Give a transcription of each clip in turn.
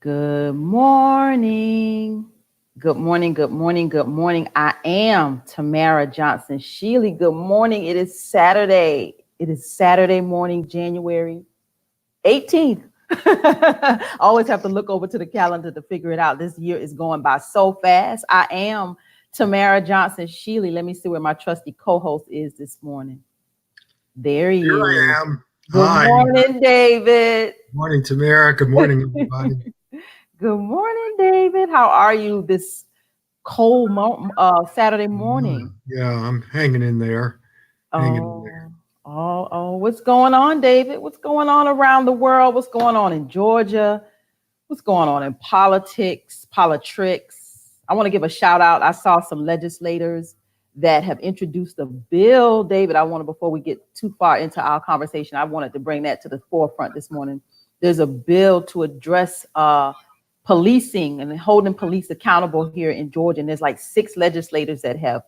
Good morning. Good morning. Good morning. Good morning. I am Tamara Johnson Shealey. Good morning. It is Saturday. It is Saturday morning, January 18th. I always have to look over to the calendar to figure it out. This year is going by so fast. I am Tamara Johnson Shealey. Let me see where my trusty co-host is this morning. There he Here is. I am. Good Hi. morning, David. Morning, Tamara. Good morning, everybody. Good morning, David. How are you this cold Saturday morning? Yeah, I'm hanging in there. Hanging in there. Oh. What's going on, David? What's going on around the world? What's going on in Georgia? What's going on in politics? I want to give a shout out. I saw some legislators that have introduced a bill. David, before we get too far into our conversation, I wanted to bring that to the forefront this morning. There's a bill to address policing and holding police accountable here in Georgia. And there's like 6 legislators that have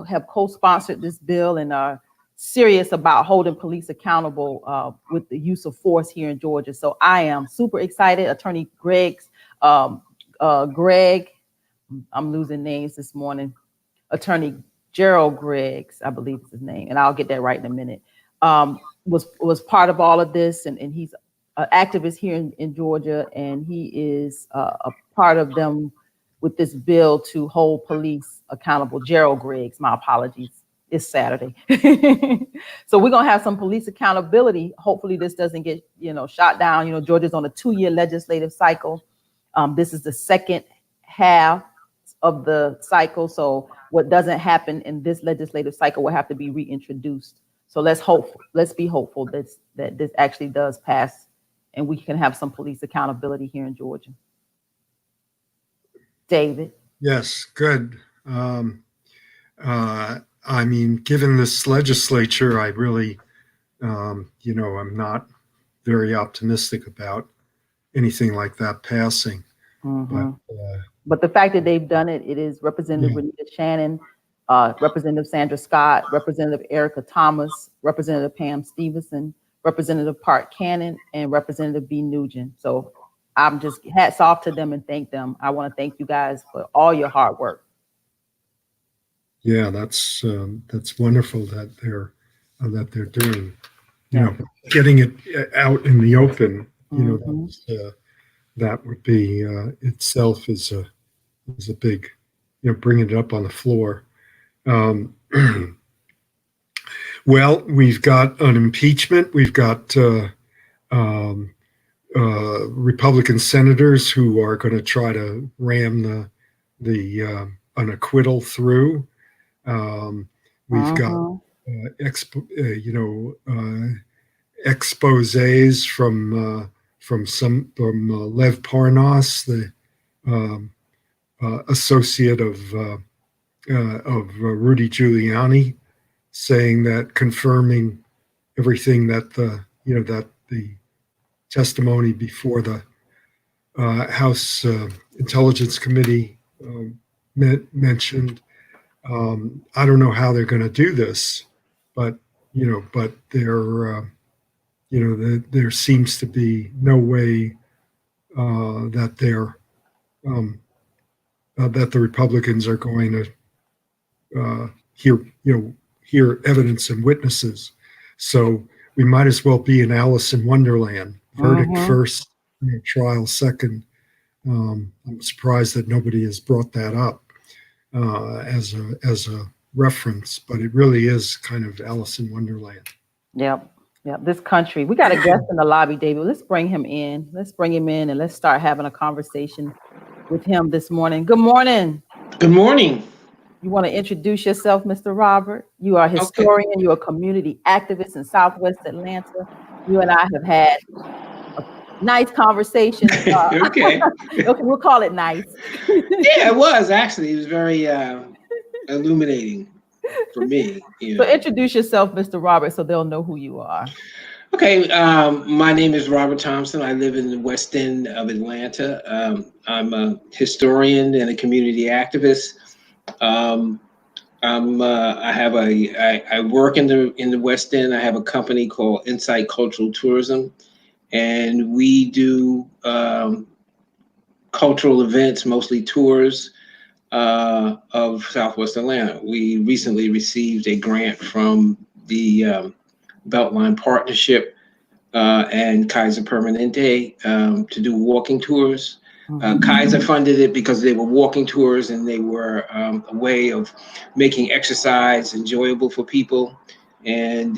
have co-sponsored this bill and are serious about holding police accountable with the use of force here in Georgia. So I am super excited. Attorney Greg, I'm losing names this morning. Attorney Gerald Greggs, I believe is his name, and I'll get that right in a minute. Was part of all of this, and he's an activist here in Georgia, and he is a part of them with this bill to hold police accountable. Gerald Griggs, my apologies. It's Saturday. So we're gonna have some police accountability. Hopefully this doesn't get, shot down. Georgia's on a 2-year legislative cycle. This is the second half of the cycle. So what doesn't happen in this legislative cycle will have to be reintroduced. So let's be hopeful that this actually does pass and we can have some police accountability here in Georgia. David. Yes, good. I mean, given this legislature, I really, I'm not very optimistic about anything like that passing. Mm-hmm. But But the fact that they've done it, it is Representative yeah, Renita Shannon, Representative Sandra Scott, Representative Erica Thomas, Representative Pam Stevenson, Representative Park Cannon, and Representative B. Nugent. So I'm just hats off to them and thank them. I want to thank you guys for all your hard work. yeah, that's wonderful that they're doing, Yeah. getting it out in the open. Mm-hmm. That would be itself is a big, bringing it up on the floor. Um, well, we've got an impeachment. We've got um, Republican senators who are going to try to ram the an acquittal through. We've got Mm-hmm. exposés from Lev Parnas, the um, associate of Rudy Giuliani, saying that confirming everything that the testimony before the House Intelligence Committee mentioned. I don't know how they're going to do this, but there seems to be no way that um, that the Republicans are going to hear evidence and witnesses. So we might as well be in Alice in Wonderland. Verdict Mm-hmm. first, trial second. I'm surprised that nobody has brought that up as a reference, but it really is kind of Alice in Wonderland. Yep. Yep. This country, we got a guest in the lobby, David. Let's bring him in. Let's bring him in and let's start having a conversation with him this morning. Good morning. Good morning. You want to introduce yourself, Mr. Robert? You are a Okay. historian. You're a community activist in Southwest Atlanta. You and I have had a nice conversation. Okay. Okay, we'll call it nice. Yeah, it was actually. It was very illuminating for me. So introduce yourself, Mr. Robert, so they'll know who you are. Okay. My name is Robert Thompson. I live in the West End of Atlanta. I'm a historian and a community activist. Um, I work in the West End. I have a company called Insight Cultural Tourism, and we do cultural events, mostly tours of Southwest Atlanta. We recently received a grant from the Beltline Partnership and Kaiser Permanente to do walking tours. Kaiser funded it because they were walking tours and they were a way of making exercise enjoyable for people. And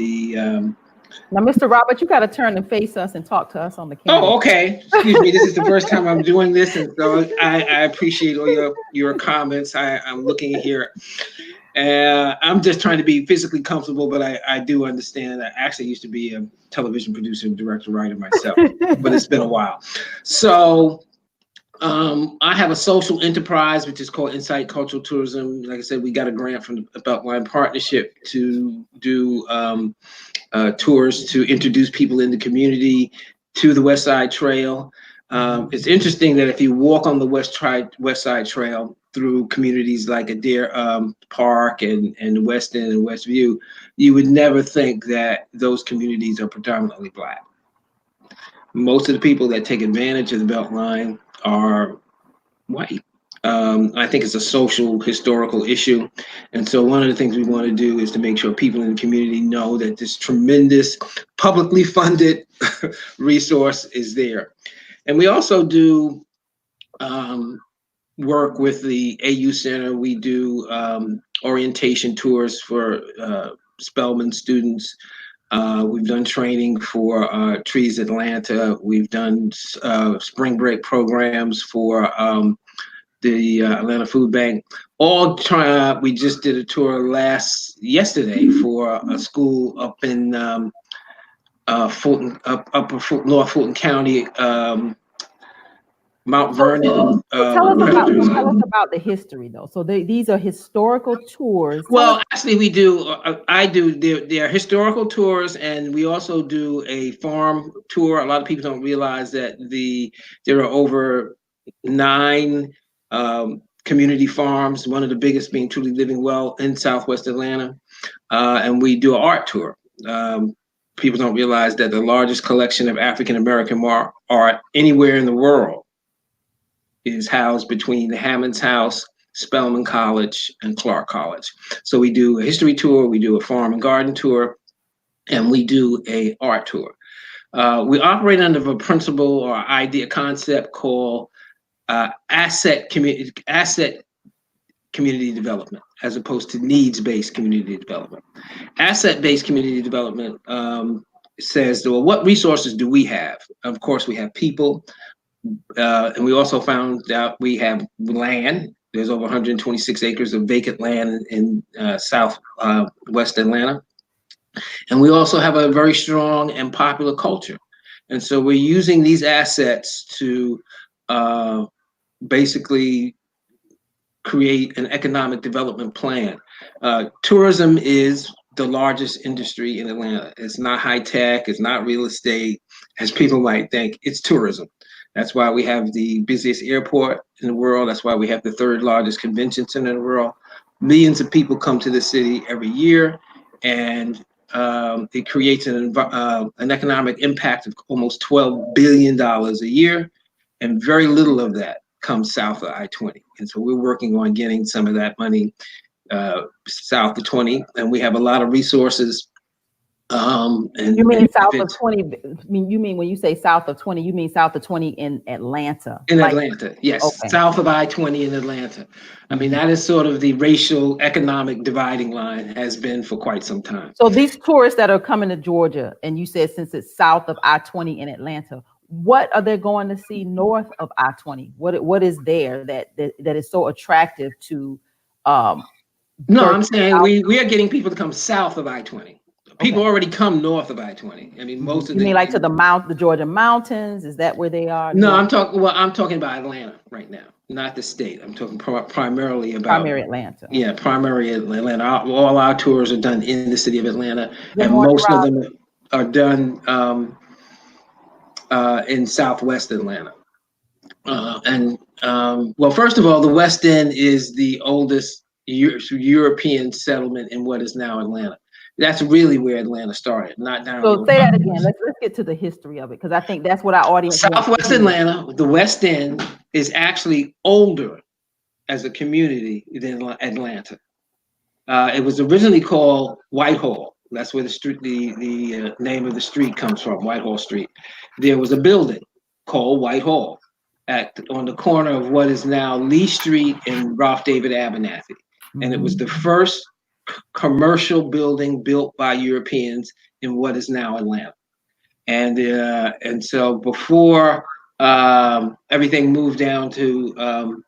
Now, Mr. Robert, you got to turn and face us and talk to us on the camera. oh, okay. Excuse me. This is the first time I'm doing this, and so I appreciate all your comments. I'm looking here. I'm just trying to be physically comfortable, but I do understand. I actually used to be a television producer and director, writer myself, but it's been a while. So I have a social enterprise, which is called Insight Cultural Tourism. Like I said, we got a grant from the Beltline Partnership to do tours to introduce people in the community to the West Side Trail. It's interesting that if you walk on the West Side Trail through communities like Adair Park and West End and Westview, you would never think that those communities are predominantly Black. Most of the people that take advantage of the Beltline are white. I think it's a social, historical issue. And so one of the things we want to do is to make sure people in the community know that this tremendous publicly funded resource is there. And we also do work with the AU Center. We do orientation tours for Spelman students. We've done training for Trees Atlanta. We've done spring break programs for the Atlanta Food Bank. We just did a tour yesterday for a school up in Fulton, North Fulton County, Mount Vernon. Tell us about the history, though. So these are historical tours. Well, actually, we do. I do. There are historical tours, and we also do a farm tour. A lot of people don't realize that there are over 9 community farms. One of the biggest being Truly Living Well in Southwest Atlanta, and we do an art tour. People don't realize that the largest collection of African American art anywhere in the world is housed between the Hammonds House, Spelman College, and Clark College. So we do a history tour, we do a farm and garden tour, and we do a art tour. We operate under a principle or idea concept called asset community development, as opposed to needs-based community development. Asset-based community development says, well, what resources do we have? Of course, we have people. And we also found out we have land. There's over 126 acres of vacant land in Southwest Atlanta. And we also have a very strong and popular culture. And so we're using these assets to basically create an economic development plan. Tourism is the largest industry in Atlanta. It's not high tech, it's not real estate, as people might think, it's tourism. That's why we have the busiest airport in the world. That's why we have the 3rd largest convention center in the world. Millions of people come to the city every year, and it creates an economic impact of almost $12 billion a year, and very little of that comes south of I-20. And so we're working on getting some of that money south of 20, and we have a lot of resources. And you mean south of 20? You mean when you say south of 20, you mean south of 20 in Atlanta? In Atlanta, yes, okay. South of I-20 in Atlanta. I mean, that is sort of the racial economic dividing line, has been for quite some time. So these tourists that are coming to Georgia, and you said since it's south of I-20 in Atlanta, what are they going to see north of I-20? What is there that is so attractive to? No, I'm saying we are getting people to come south of I-20. People already come north of I-20. I mean, most of them. You mean like to the Georgia mountains? Is that where they are? No, I'm talking about Atlanta right now, not the state. I'm talking primarily about primary Atlanta. Yeah, primary Atlanta. All our tours are done in the city of Atlanta, and most of them are done in Southwest Atlanta. Well, first of all, the West End is the oldest European settlement in what is now Atlanta. That's really where Atlanta started, not down. So say that again. Let's get to the history of it, because I think that's what our audience wants to Southwest hear. Atlanta, the West End, is actually older as a community than Atlanta. It was originally called Whitehall. That's where the street, the name of the street comes from, Whitehall Street. There was a building called Whitehall on the corner of what is now Lee Street and Ralph David Abernathy. And it was the first commercial building built by Europeans in what is now Atlanta. And so before everything moved down to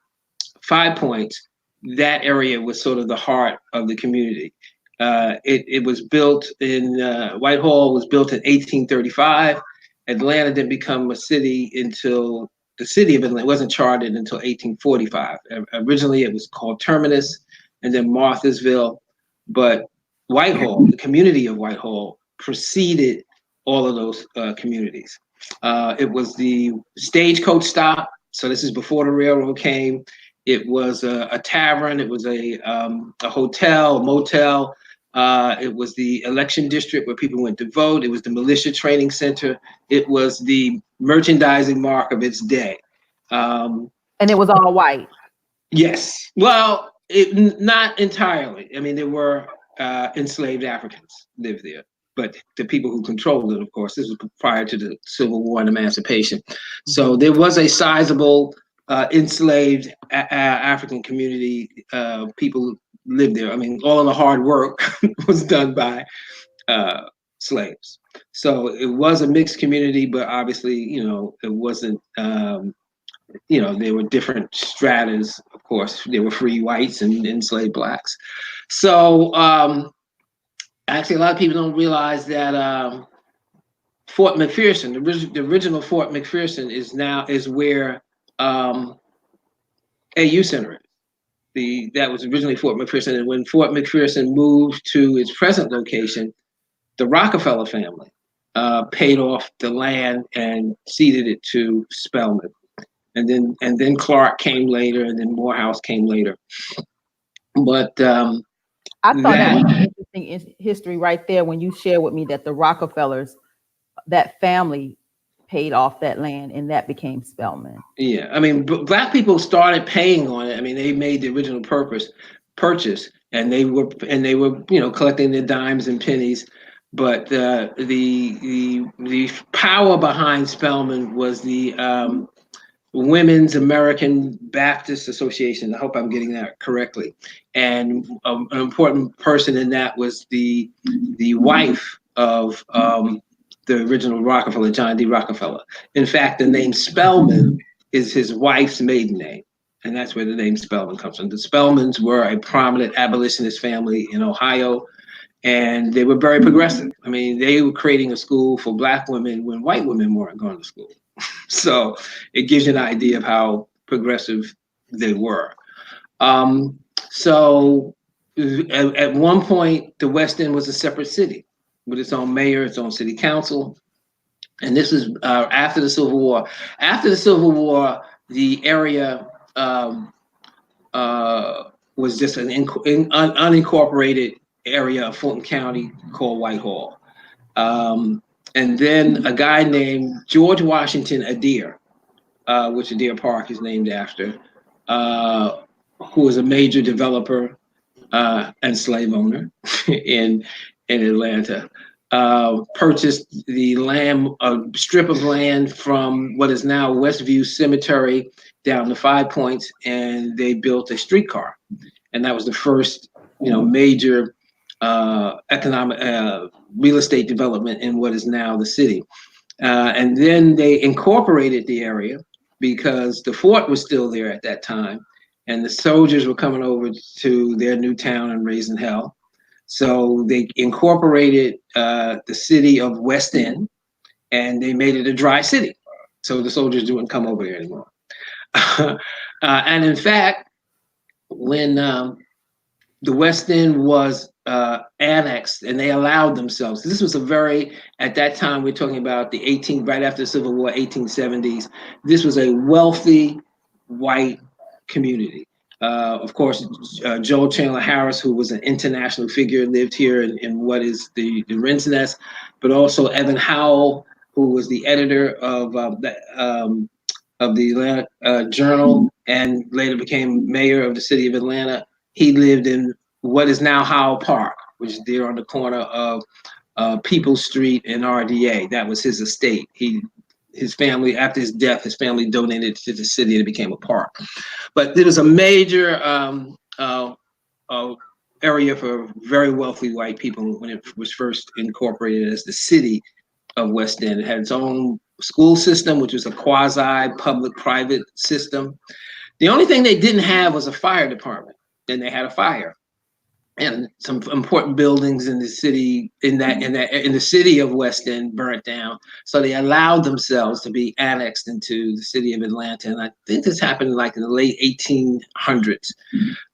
5 Points, that area was sort of the heart of the community. It was built in Whitehall was built in 1835. Atlanta didn't become a city until the city of Atlanta wasn't chartered until 1845. Originally, it was called Terminus, and then Marthasville. But Whitehall, the community of Whitehall, preceded all of those communities. It was the stagecoach stop. So this is before the railroad came. It was a tavern. It was a hotel, a motel. It was the election district where people went to vote. It was the militia training center. It was the merchandising mark of its day. And it was all white. Yes. Well, not entirely. I mean, there were enslaved Africans lived there, but the people who controlled it, of course, this was prior to the Civil War and Emancipation. So there was a sizable enslaved African community. People lived there. I mean, all of the hard work was done by slaves. So it was a mixed community, but obviously, you know, it wasn't, you know, there were different stratas, of course. There were free whites and enslaved blacks. So actually, a lot of people don't realize that Fort McPherson, the original Fort McPherson is where AU Center is. That was originally Fort McPherson, and when Fort McPherson moved to its present location, the Rockefeller family paid off the land and ceded it to Spelman, and then Clark came later, and then Morehouse came later. But I thought that was an interesting history right there when you shared with me that the Rockefellers, that family, paid off that land, and that became Spelman. Yeah, I mean, black people started paying on it. I mean, they made the original purchase, and they were you know, collecting their dimes and pennies. But the power behind Spelman was the Women's American Baptist Association. I hope I'm getting that correctly. And an important person in that was the wife of the original Rockefeller, John D. Rockefeller. In fact, the name Spelman is his wife's maiden name, and that's where the name Spelman comes from. The Spelmans were a prominent abolitionist family in Ohio, and they were very progressive. I mean, they were creating a school for black women when white women weren't going to school. So it gives you an idea of how progressive they were. So at one point, the West End was a separate city with its own mayor, its own city council. And this is after the Civil War. After the Civil War, the area was just an unincorporated area of Fulton County called Whitehall. And then a guy named George Washington Adair, which Adair Park is named after, who was a major developer and slave owner in Atlanta, purchased the land, a strip of land from what is now Westview Cemetery down to 5 Points, and they built a streetcar. And that was the first, you know, major economic real estate development in what is now the city. And then they incorporated the area because the fort was still there at that time, and the soldiers were coming over to their new town and raising hell. So they incorporated the city of West End, and they made it a dry city. So the soldiers didn't come over there anymore. And in fact, when the West End was annexed, and they allowed themselves. This was a very, at that time, we're talking about right after the Civil War, 1870s. This was a wealthy white community. Of course, Joel Chandler Harris, who was an international figure, lived here in what is the Wren's Nest, but also Evan Howell, who was the editor of the Atlanta Journal and later became mayor of the city of Atlanta. He lived in what is now Howell Park, which is there on the corner of Peoples Street and RDA. That was his estate. His family, after his death, his family donated to the city and it became a park. But it was a major area for very wealthy white people when it was first incorporated as the city of West End. It had its own school system, which was a quasi-public-private system. The only thing they didn't have was a fire department. Then they had a fire, and some important buildings in the city in the city of West End burnt down. So they allowed themselves to be annexed into the city of Atlanta, and I think this happened like in the late 1800s.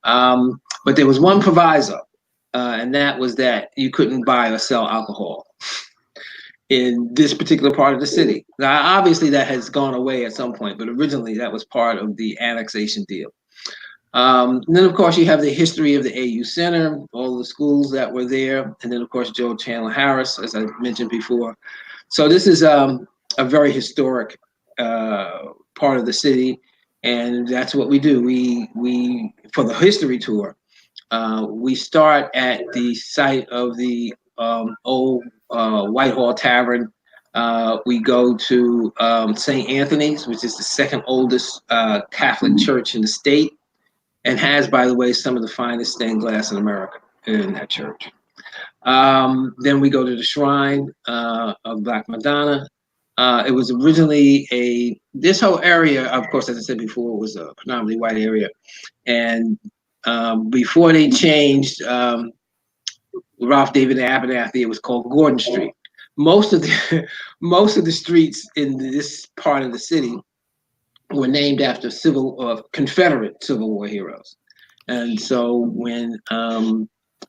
But there was one proviso, and that was that you couldn't buy or sell alcohol in this particular part of the city. Now, obviously that has gone away at some point, but originally that was part of the annexation deal. And then of course you have the history of the AU Center, all the schools that were there, and then of course Joel Chandler Harris, as I mentioned before. So this is a very historic part of the city, and that's what we do. We for the history tour, we start at the site of the old Whitehall Tavern. We go to St. Anthony's, which is the second oldest Catholic church in the state, and has, by the way, some of the finest stained glass in America in that church. Then we go to the shrine of Black Madonna. It was originally this whole area, of course, as I said before, was a predominantly white area. And before they changed Ralph David Abernathy, it was called Gordon Street. Most of the streets in this part of the city were named after Confederate Civil War heroes. And so when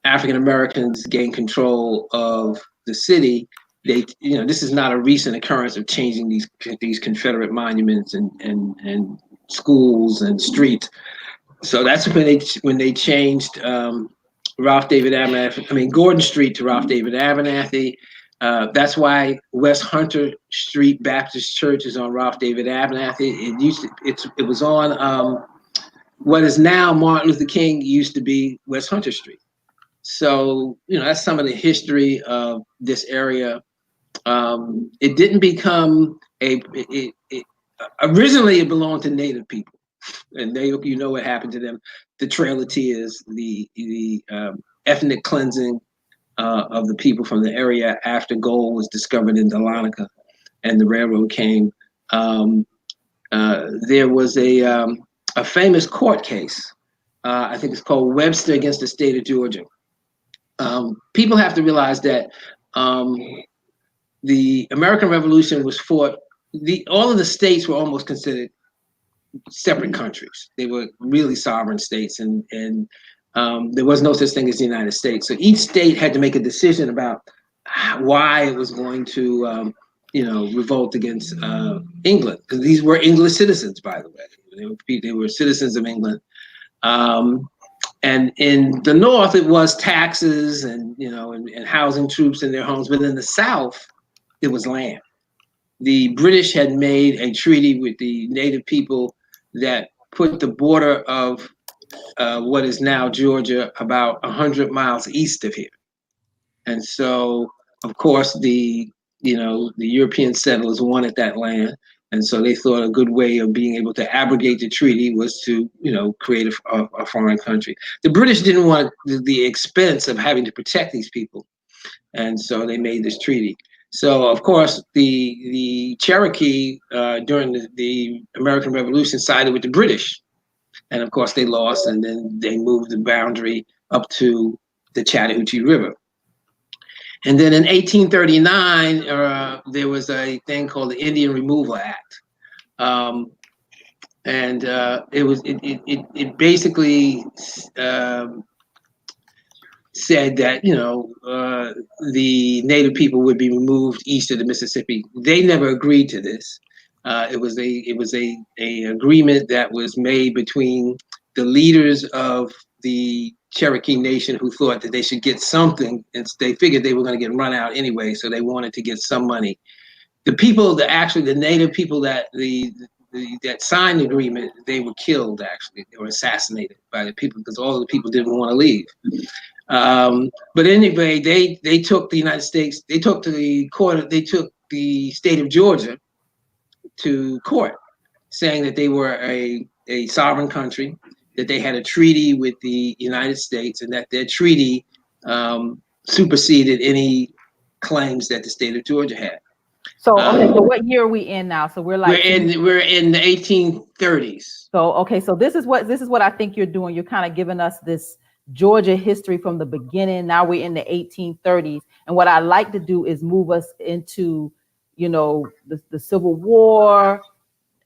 African Americans gained control of the city, this is not a recent occurrence of changing these Confederate monuments and schools and streets. So that's when they changed Gordon Street to Ralph David Abernathy. That's why West Hunter Street Baptist Church is on Ralph David Abernathy. It was on what is now Martin Luther King used to be West Hunter Street. So that's some of the history of this area. It didn't become originally it belonged to Native people, and what happened to them. The Trail of Tears, the ethnic cleansing of the people from the area after gold was discovered in Dahlonega and the railroad came. There was a famous court case. I think it's called Webster against the state of Georgia. People have to realize that the American Revolution was fought. All of the states were almost considered separate countries. They were really sovereign states, and there was no such thing as the United States. So each state had to make a decision about why it was going to, revolt against England, because these were English citizens, by the way. They were citizens of England. And in the North, it was taxes and housing troops in their homes. But in the South, it was land. The British had made a treaty with the native people that put the border of what is now Georgia about 100 miles east of here. And so, of course, the European settlers wanted that land. And so they thought a good way of being able to abrogate the treaty was to, create a foreign country. The British didn't want the expense of having to protect these people. And so they made this treaty. So, of course, the Cherokee during the American Revolution sided with the British. And of course, they lost, and then they moved the boundary up to the Chattahoochee River. And then in 1839, there was a thing called the Indian Removal Act. It basically said that the native people would be removed east of the Mississippi. They never agreed to this. It was a agreement that was made between the leaders of the Cherokee Nation who thought that they should get something, and they figured they were going to get run out anyway, so they wanted to get some money. The people that actually, the native people that that signed the agreement, they were killed. Actually, they were assassinated by the people because all of the people didn't want to leave. But anyway, they took the United States, they took to the court, they took the state of Georgia to court, saying that they were a sovereign country, that they had a treaty with the United States, and that their treaty superseded any claims that the state of Georgia had. So okay, so what year are we in now? So we're in the 1830s. So okay, so this is what I think you're doing. You're kind of giving us this Georgia history from the beginning. Now we're in the 1830s, and what I like to do is move us into, you know, the Civil War,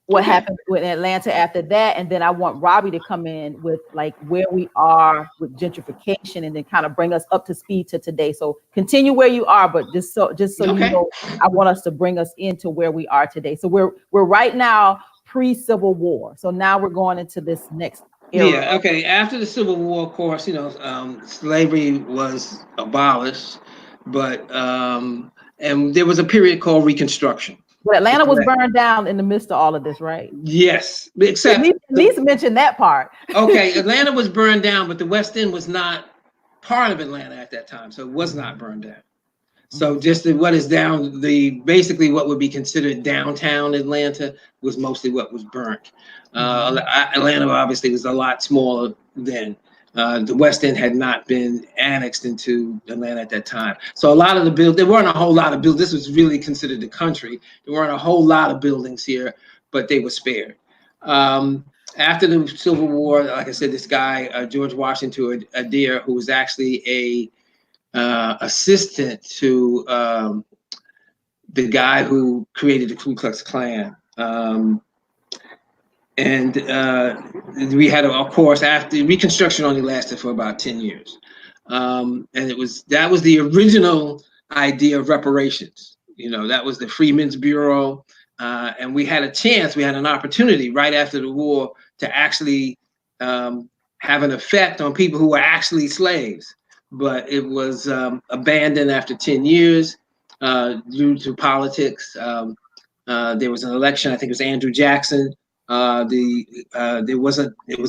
what happened with Atlanta after that, and then I want Robbie to come in with like where we are with gentrification, and then kind of bring us up to speed to today. So continue where you are, but just so you know, I want us to bring us into where we are today. So we're right now pre-Civil War. So now we're going into this next era. Yeah. Okay. After the Civil War, of course, you know, slavery was abolished, but and there was a period called Reconstruction. But Atlanta was burned down in the midst of all of this, right? Yes, except at least mention that part. Okay, Atlanta was burned down, but the West End was not part of Atlanta at that time, so it was not burned down. So just what is down, basically what would be considered downtown Atlanta was mostly what was burnt. Atlanta obviously was a lot smaller then. The West End had not been annexed into Atlanta at that time. So a lot of the there weren't a whole lot of buildings. This was really considered the country. There weren't a whole lot of buildings here, but they were spared. After the Civil War, like I said, this guy, George Washington Adair, who was actually a assistant to the guy who created the Ku Klux Klan. And we had, of course, after Reconstruction only lasted for about 10 years. And that was the original idea of reparations. You know, that was the Freedmen's Bureau. And we had an opportunity right after the war to actually have an effect on people who were actually slaves. But it was abandoned after 10 years due to politics. There was an election, I think it was Andrew Jackson. It was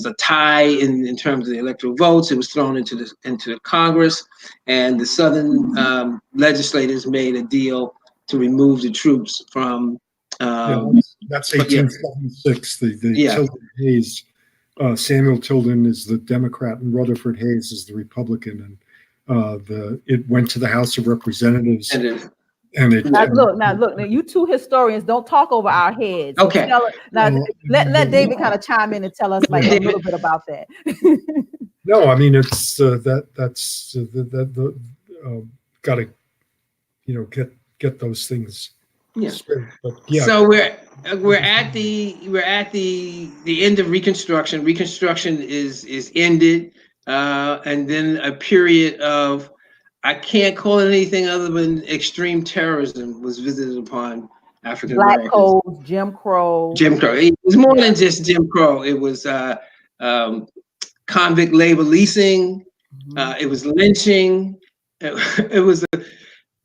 a tie in terms of the electoral votes. It was thrown into the Congress, and the Southern legislators made a deal to remove the troops from. That's 1876. Tilden Hayes, Samuel Tilden is the Democrat, and Rutherford Hayes is the Republican, and it went to the House of Representatives. Now look, you two historians don't talk over our heads. So okay. Let David kind of chime in and tell us like a little bit about that. No, I mean it's got to, you know, get those things straight. But yeah. So we're at the end of Reconstruction. Reconstruction is ended, and then a period of, I can't call it anything other than extreme terrorism was visited upon African Americans. Black codes, Jim Crow. Jim Crow. It was more than just Jim Crow. It was convict labor leasing. It was lynching. It was.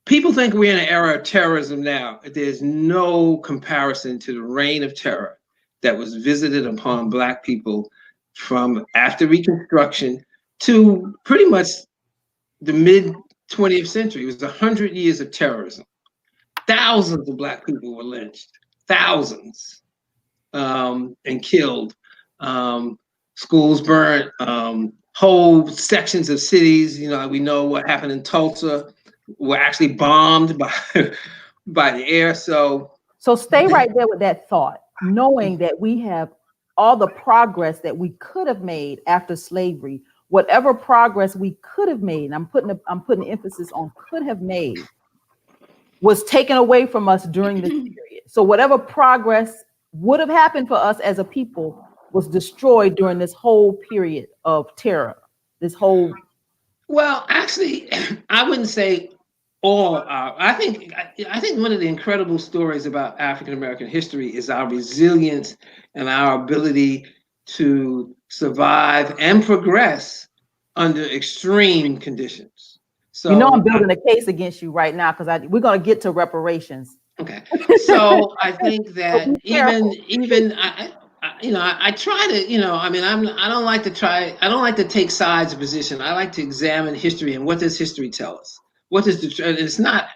People think we're in an era of terrorism now. There's no comparison to the reign of terror that was visited upon Black people from after Reconstruction to pretty much the mid 20th century. It was 100 years of terrorism. Thousands of Black people were lynched, thousands, and killed. Schools burnt, whole sections of cities. You know, we know what happened in Tulsa were actually bombed by the air. So stay right there with that thought, knowing that we have all the progress that we could have made after slavery. Whatever progress we could have made, and I'm putting emphasis on could have made, was taken away from us during this period. So whatever progress would have happened for us as a people was destroyed during this whole period of terror. Well, actually, I wouldn't say all. I think one of the incredible stories about African American history is our resilience and our ability to survive and progress under extreme conditions. So You know, I'm building a case against you right now because we're going to get to reparations. okay. So I think that So be careful. even I try to, I mean, I don't like to take sides of position. I like to examine history and what does history tell us? What is and it's not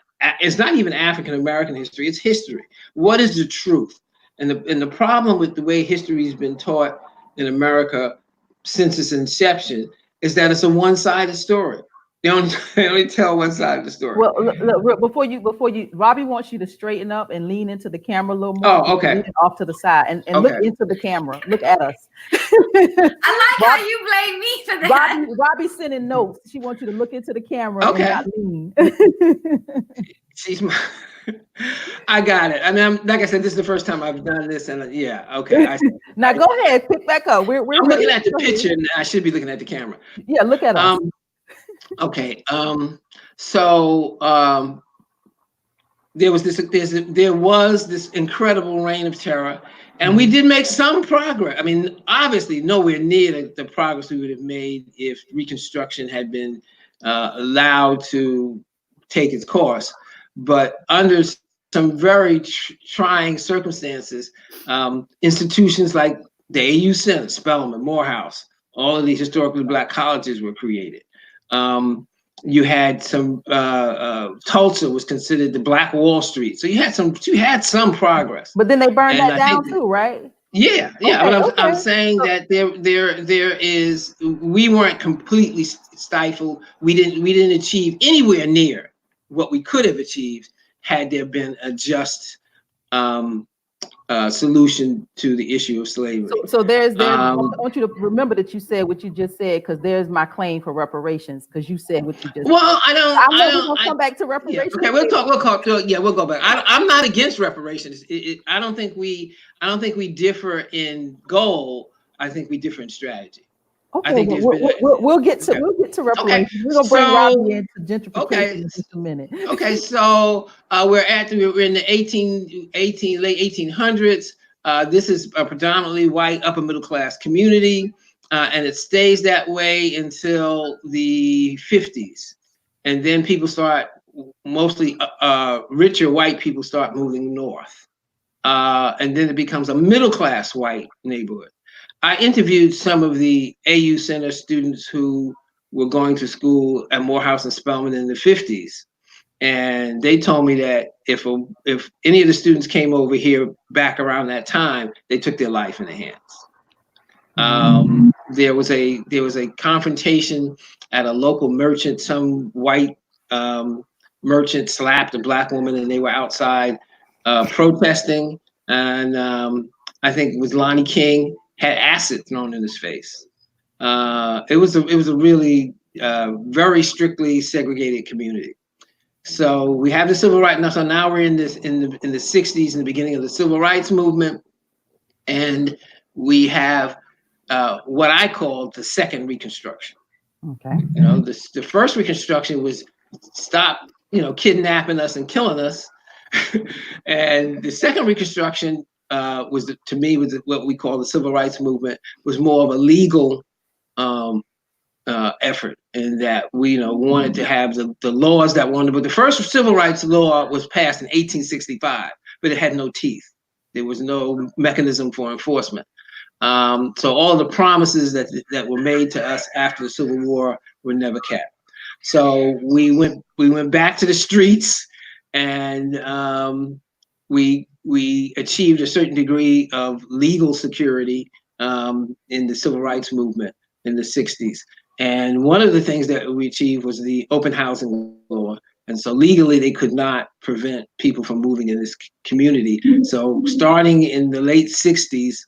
even African American history, it's history. What is the truth? And the problem with the way history has been taught in America since its inception is that it's a one-sided story. They only tell one side of the story. Well, look, before you, Robbie wants you to straighten up and lean into the camera a little more. Oh, okay. Lean off to the side and look into the camera. Look at us. I like how you blame me for that. Robbie's sending notes. She wants you to look into the camera and not lean. I got it. I mean, like I said, this is the first time I've done this, and yeah, okay. Now go ahead, pick back up. We're looking at the picture, and I should be looking at the camera. Yeah, look at us. Okay. So there was this incredible reign of terror, and we did make some progress. I mean, obviously, nowhere near the progress we would have made if Reconstruction had been allowed to take its course. But under some very trying circumstances, institutions like the AU Center, Spelman, Morehouse, all of these historically Black colleges were created. You had some Tulsa was considered the Black Wall Street, so you had some progress. But then they burned that down too, right? Yeah. But I'm saying that there is, we weren't completely stifled. We didn't achieve anywhere near what we could have achieved had there been a just solution to the issue of slavery. So there's I want you to remember that you said what you just said, because there's my claim for reparations, because you said what you just said. We're gonna come back to reparations. Yeah, okay, we'll go back. I'm not against reparations. I don't think we differ in goal. I think we differ in strategy. Okay, I think we'll get to reparations. Okay. We're gonna bring Robbie into gentrification in just a minute. Okay, so we're in the late 1800s. This is a predominantly white upper middle class community, and it stays that way until the 50s, and then people start, mostly richer white people start moving north, and then it becomes a middle class white neighborhood. I interviewed some of the AU Center students who were going to school at Morehouse and Spelman in the 50s. And they told me that if any of the students came over here back around that time, they took their life in their hands. There was a confrontation at a local merchant. Some white merchant slapped a Black woman, and they were outside protesting. And I think it was Lonnie King had acid thrown in his face. It was a really very strictly segregated community. So we have the civil rights. So now we're in the 60s, in the beginning of the civil rights movement, and we have what I call the second Reconstruction. Okay. The first Reconstruction was stop, kidnapping us and killing us, and the second Reconstruction was what we call the civil rights movement, was more of a legal effort, in that we wanted to have the laws that wanted. But the first civil rights law was passed in 1865, but it had no teeth. There was no mechanism for enforcement. So all the promises that were made to us after the Civil War were never kept. So we went back to the streets, and we achieved a certain degree of legal security in the civil rights movement in the 60s. And one of the things that we achieved was the open housing law. And so legally, they could not prevent people from moving in this community. So starting in the late 60s,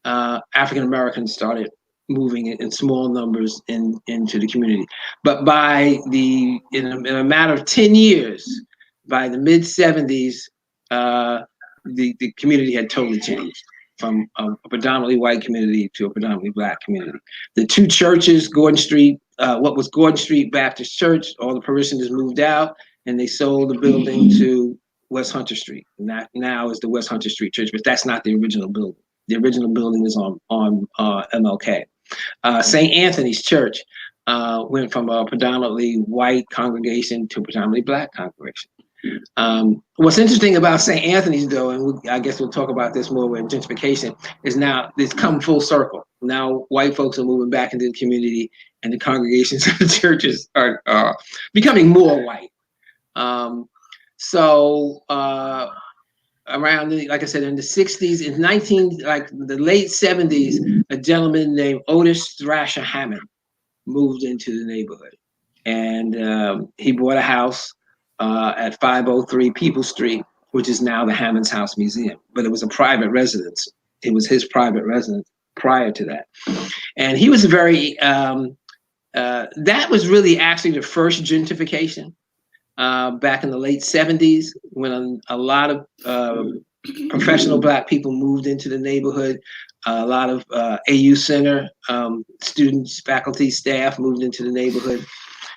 African Americans started moving in small numbers into the community. But in a matter of 10 years, by the mid 70s, the community had totally changed from a predominantly white community to a predominantly Black community. The two churches, Gordon Street, what was Gordon Street Baptist Church, all the parishioners moved out, and they sold the building to West Hunter Street. And that now is the West Hunter Street Church, but that's not the original building. The original building is on MLK. St. Anthony's Church went from a predominantly white congregation to a predominantly Black congregation. What's interesting about St. Anthony's, though, and I guess we'll talk about this more with gentrification, is now it's come full circle. Now white folks are moving back into the community, and the congregations of the churches are becoming more white. Around, like I said, in the 60s, in the late 70s, a gentleman named Otis Thrasher Hammond moved into the neighborhood, and he bought a house at 503 People Street, which is now the Hammond's House Museum, but it was a private residence. It was his private residence prior to that. And he was very, that was really actually the first gentrification back in the late 70s, when a lot of professional Black people moved into the neighborhood. A lot of AU Center students, faculty, staff moved into the neighborhood.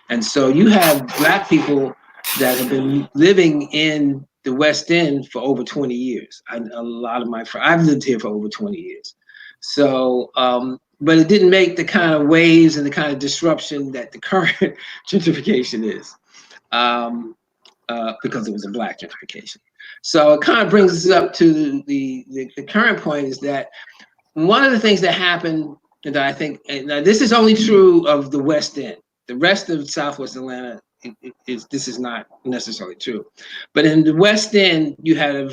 And so you have Black people that have been living in the West End for over 20 years. A lot of my friends, I've lived here for over 20 years. So, but it didn't make the kind of waves and the kind of disruption that the current gentrification is, because it was a Black gentrification. So it kind of brings us up to the current point, is that one of the things that happened that I think, and this is only true of the West End, the rest of Southwest Atlanta, this is not necessarily true, but in the West End, you had a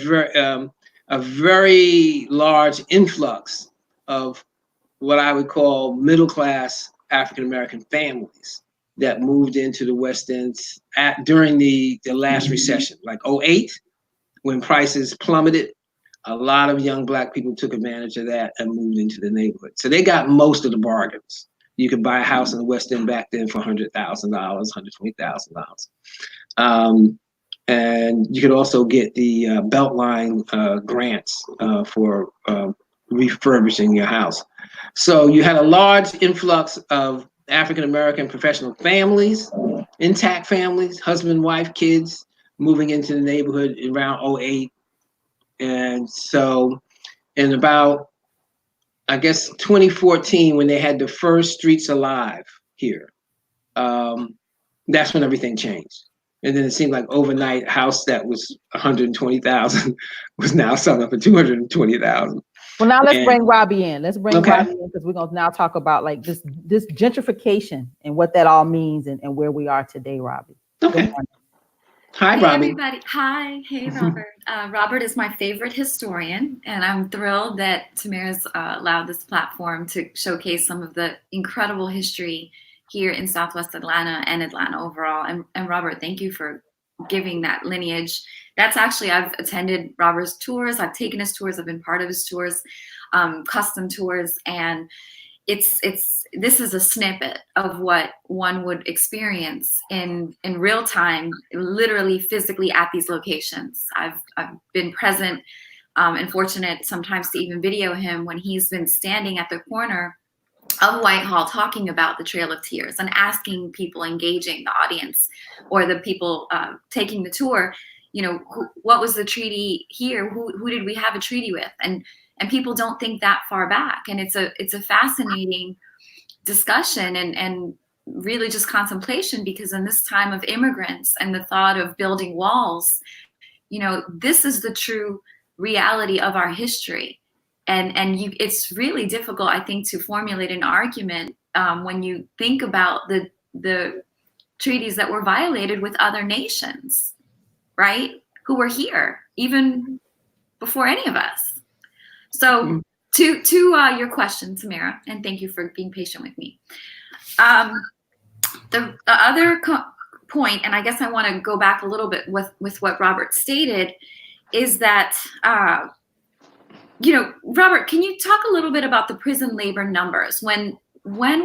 very large influx of what I would call middle-class African-American families that moved into the West End during the last recession, like 2008, when prices plummeted. A lot of young Black people took advantage of that and moved into the neighborhood. So they got most of the bargains. You could buy a house in the West End back then for $100,000, $120,000. And you could also get the Beltline grants for refurbishing your house. So you had a large influx of African-American professional families, intact families, husband, wife, kids, moving into the neighborhood around 2008. And so in about, I guess, 2014, when they had the first Streets Alive here, that's when everything changed. And then it seemed like overnight, a house that was $120,000 was now selling for $220,000. Well, now let's bring Robbie in. Let's bring Okay. Robbie in, because we're going to now talk about like this gentrification and what that all means and where we are today, Robbie. Okay. Hi, Hey, Robbie. everybody. Hi. Hey, Robert. Robert is my favorite historian, and I'm thrilled that Tamara's allowed this platform to showcase some of the incredible history here in Southwest Atlanta and Atlanta overall. And Robert, thank you for giving that lineage. That's actually, I've attended Robert's tours. I've taken his tours. I've been part of his tours, custom tours. And this is a snippet of what one would experience in real time, literally physically at these locations. I've been present and fortunate sometimes to even video him when he's been standing at the corner of Whitehall talking about the Trail of Tears and asking people, engaging the audience or the people taking the tour, you know, what was the treaty here? Who did we have a treaty with? And people don't think that far back. And it's a fascinating discussion and really just contemplation, because in this time of immigrants and the thought of building walls, you know, this is the true reality of our history. And it's really difficult, I think, to formulate an argument when you think about the treaties that were violated with other nations, right? Who were here even before any of us. So to your question, Tamara, and thank you for being patient with me. The other point, and I guess I want to go back a little bit with what Robert stated, is that, you know, Robert, can you talk a little bit about the prison labor numbers? When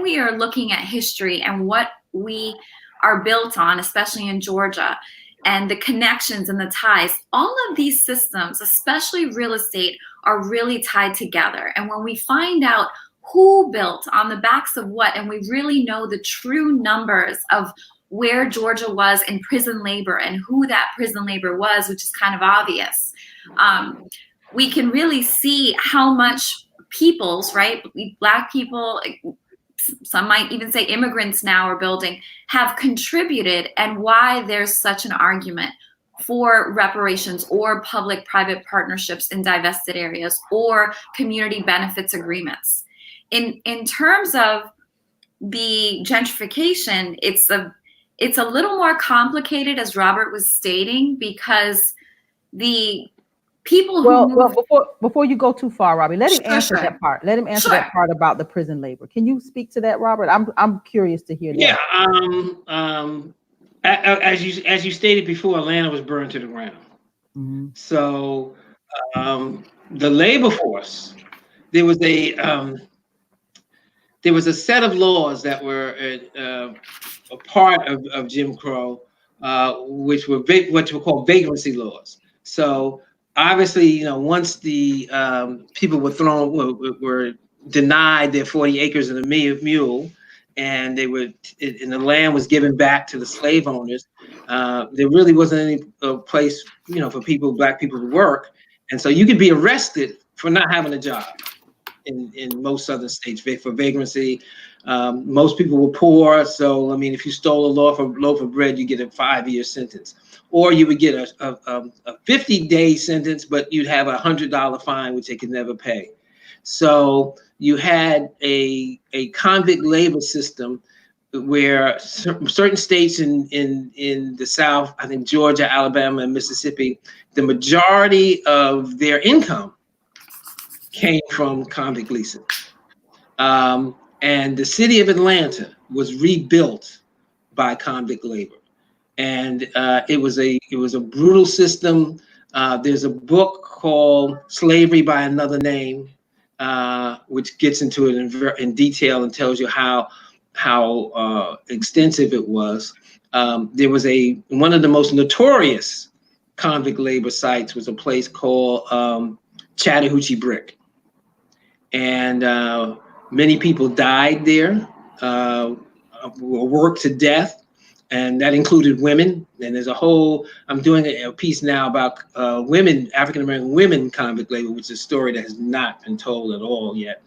we are looking at history and what we are built on, especially in Georgia, and the connections and the ties, all of these systems, especially real estate, are really tied together. And when we find out who built on the backs of what, and we really know the true numbers of where Georgia was in prison labor and who that prison labor was, which is kind of obvious, we can really see how much peoples, right? Black people, some might even say immigrants now are building, have contributed, and why there's such an argument for reparations or public-private partnerships in divested areas or community benefits agreements. In terms of the gentrification, it's a little more complicated, as Robert was stating, because the people who before you go too far, Robbie, let him answer Sure. that part. Let him answer Sure. that part about the prison labor. Can you speak to that, Robert? I'm curious to hear that. Yeah. As you stated before, Atlanta was burned to the ground. Mm-hmm. So the labor force, there was a set of laws that were a part of Jim Crow, which were what were called vagrancy laws. So obviously, once the people were denied their 40 acres and a mule, and and the land was given back to the slave owners, there really wasn't any place, for black people to work, and so you could be arrested for not having a job in most southern states for vagrancy. Most people were poor, so if you stole a loaf of bread, you get a 5-year sentence, or you would get a 50-day sentence, but you'd have $100 fine, which they could never pay. So you had a convict labor system where certain states in the South, I think Georgia, Alabama, and Mississippi, the majority of their income came from convict leasing. And the city of Atlanta was rebuilt by convict labor. And it was a brutal system. There's a book called Slavery by Another Name, which gets into it in detail and tells you how extensive it was. There was one of the most notorious convict labor sites was a place called Chattahoochee Brick. And many people died there, were worked to death, and that included women. And there's I'm doing a piece now about African-American women convict labor, which is a story that has not been told at all yet.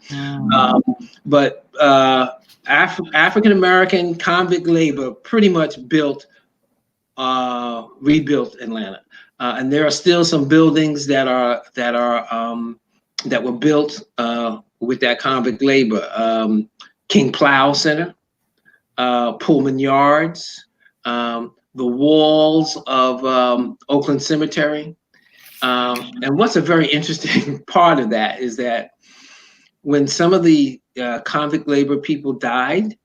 But African-American convict labor pretty much rebuilt Atlanta. And there are still some buildings that were built with that convict labor. King Plow Center, Pullman Yards, the walls of Oakland Cemetery. And what's a very interesting part of that is that when some of the convict labor people died,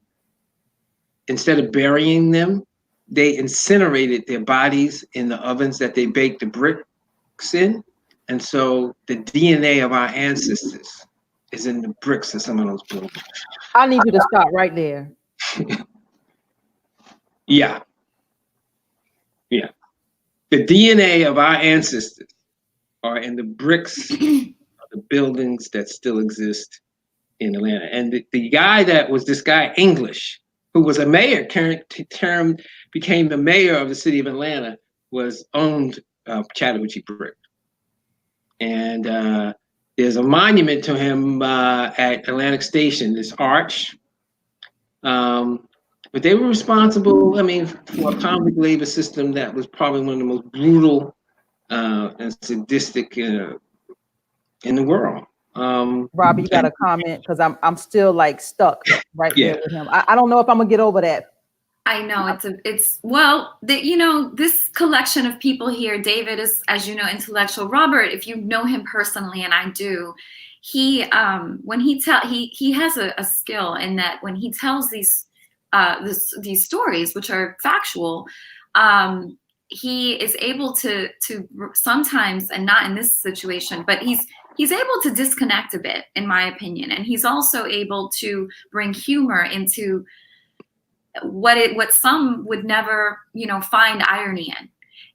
instead of burying them, they incinerated their bodies in the ovens that they baked the bricks in. And so the DNA of our ancestors is in the bricks of some of those buildings. I need you to stop right there. Yeah. The DNA of our ancestors are in the bricks of the buildings that still exist in Atlanta. And the guy this guy English, who was a mayor, became the mayor of the city of Atlanta, owned Chattahoochee Brick. And there's a monument to him at Atlantic Station, this arch. But they were responsible, for a convict labor system that was probably one of the most brutal and sadistic in the world. Robbie, you got a comment? Because I'm still stuck right there with him. I don't know if I'm gonna get over that. I know this collection of people here, David is, as you know, intellectual. Robert, if you know him personally, and I do, he has a skill in that when he tells these stories, which are factual, he is able to sometimes, and not in this situation, but he's able to disconnect a bit, in my opinion, and he's also able to bring humor into what some would never, find irony in.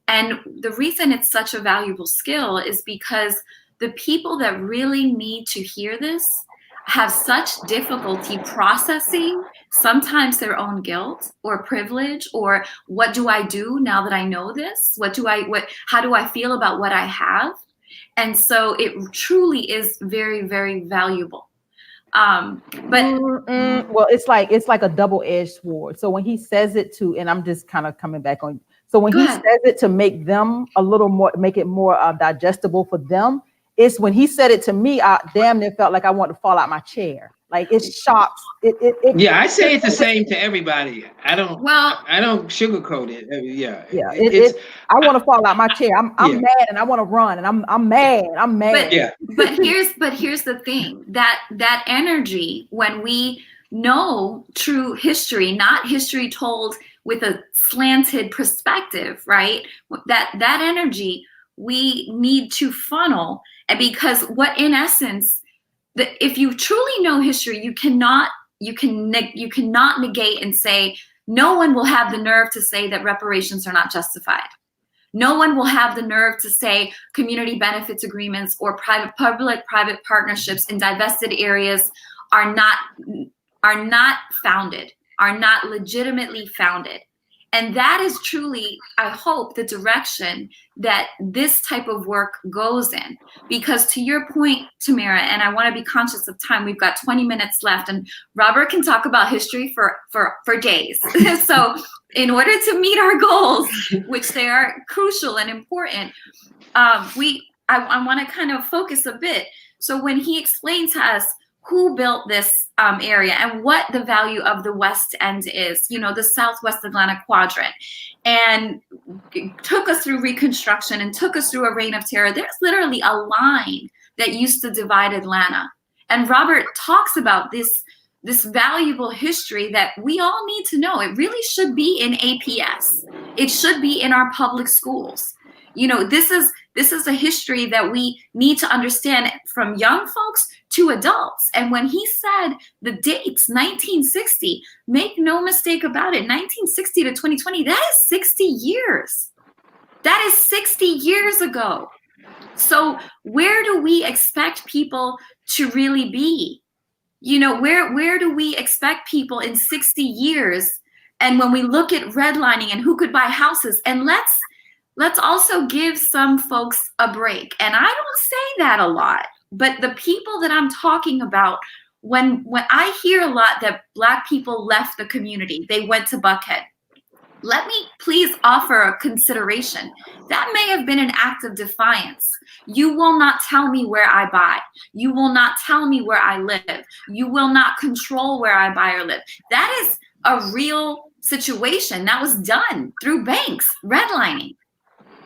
And the reason it's such a valuable skill is because the people that really need to hear this have such difficulty processing sometimes their own guilt or privilege, or what do I do now that I know this? How do I feel about what I have? And so it truly is very, very valuable. Well, it's like a double-edged sword. So when he says it to, and I'm just kind of coming back on. So when he says it to make them a little more, make it more digestible for them, it's when he said it to me, I damn near felt like I wanted to fall out my chair. Like it shocks. Yeah, I say it the same to everybody. I don't sugarcoat it. I want to fall out my chair. I'm mad and I want to run and I'm mad. But here's the thing, that energy, when we know true history, not history told with a slanted perspective, right? That energy we need to funnel, and because what in essence, if you truly know history, you cannot negate and say no one will have the nerve to say that reparations are not justified. No one will have the nerve to say community benefits agreements or public-private partnerships in divested areas are not founded, are not legitimately founded. And that is truly, I hope, the direction that this type of work goes in. Because to your point, Tamara, and I want to be conscious of time, we've got 20 minutes left, and Robert can talk about history for days. So in order to meet our goals, which they are crucial and important, I want to kind of focus a bit. So when he explained to us who built this area and what the value of the West End is, the Southwest Atlanta quadrant, and took us through Reconstruction and took us through a reign of terror. There's literally a line that used to divide Atlanta. And Robert talks about this valuable history that we all need to know. It really should be in APS. It should be in our public schools. This is a history that we need to understand, from young folks to adults. And when he said the dates, 1960, make no mistake about it, 1960 to 2020, that is 60 years. That is 60 years ago. So where do we expect people to really be? Where do we expect people in 60 years? And when we look at redlining and who could buy houses, and let's also give some folks a break. And I don't say that a lot, but the people that I'm talking about, when I hear a lot that Black people left the community, they went to Buckhead. Let me please offer a consideration. That may have been an act of defiance. You will not tell me where I buy. You will not tell me where I live. You will not control where I buy or live. That is a real situation that was done through banks, redlining.